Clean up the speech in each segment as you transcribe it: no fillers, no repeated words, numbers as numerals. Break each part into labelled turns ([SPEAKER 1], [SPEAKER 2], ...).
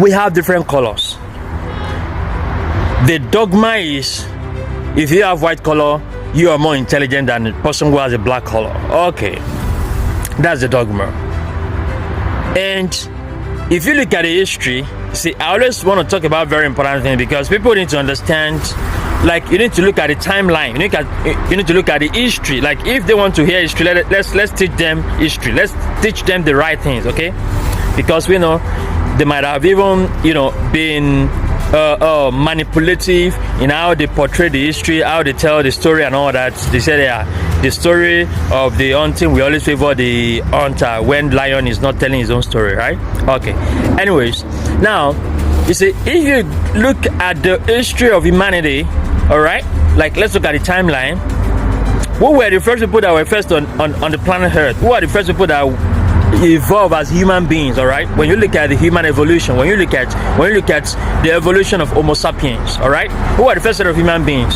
[SPEAKER 1] we have different colors. The dogma is, if you have white color, you are more intelligent than the person who has a black color. Okay, that's the dogma. And if you look at the history, see, I always want to talk about very important thing, because people need to understand, like, you need to look at the timeline, you need to look at the history. Like, if they want to hear history, let's teach them history, let's teach them the right things, okay? Because we know they might have even, been manipulative in how they portray the history, how they tell the story and all that. They say the story of the hunting, we always favor the hunter when lion is not telling his own story, right? Okay, anyways, now you see, if you look at the history of humanity, all right, like, let's look at the timeline. Who were the first people that were first on the planet Earth? Who are the first people that evolve as human beings? All right, when you look at the human evolution, when you look at the evolution of Homo sapiens, all right, who are the first set of human beings?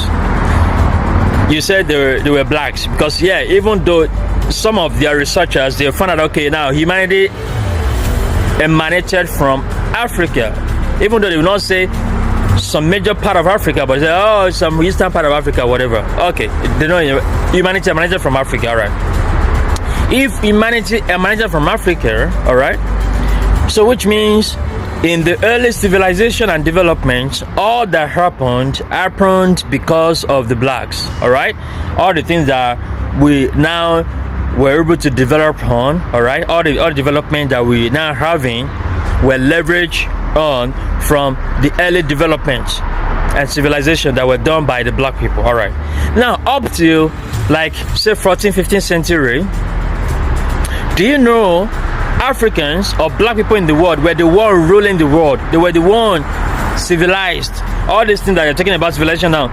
[SPEAKER 1] You said they were blacks, because even though some of their researchers, they found out, okay, now humanity emanated from Africa, even though they will not say some major part of Africa, but they say, oh, some eastern part of Africa, whatever. Okay, they know humanity emanated from Africa. All right, if humanity emanated from Africa, all right, so which means in the early civilization and development, all that happened because of the blacks. All right, all the things that we now were able to develop on, all right, all the development that we now having were leveraged on from the early development and civilization that were done by the black people. All right, now up to, like, say 14th, 15th century, do you know Africans or black people in the world were the one ruling the world? They were the one civilized. All these things that you're talking about civilization now,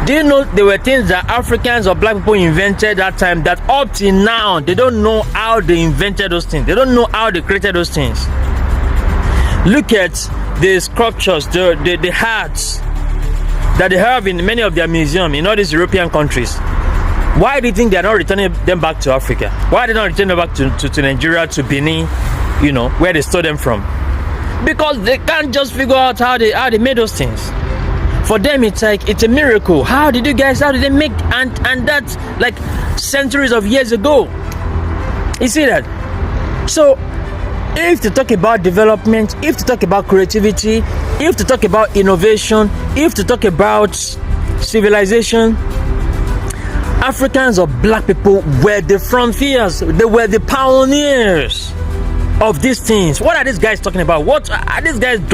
[SPEAKER 1] do you know there were things that Africans or black people invented that time that up till now they don't know how they invented those things? They don't know how they created those things. Look at the sculptures, the hearts that they have in many of their museums in all these European countries. Why do you think they are not returning them back to Africa? Why are they not returning them back to Nigeria, to Benin, where they stole them from? Because they can't just figure out how they made those things. For them, it's like, it's a miracle. How did they make, and that's like centuries of years ago. You see that? So, if to talk about development, if to talk about creativity, if to talk about innovation, if to talk about civilization, Africans or black people were the frontiers. They were the pioneers of these things. What are these guys talking about? What are these guys doing?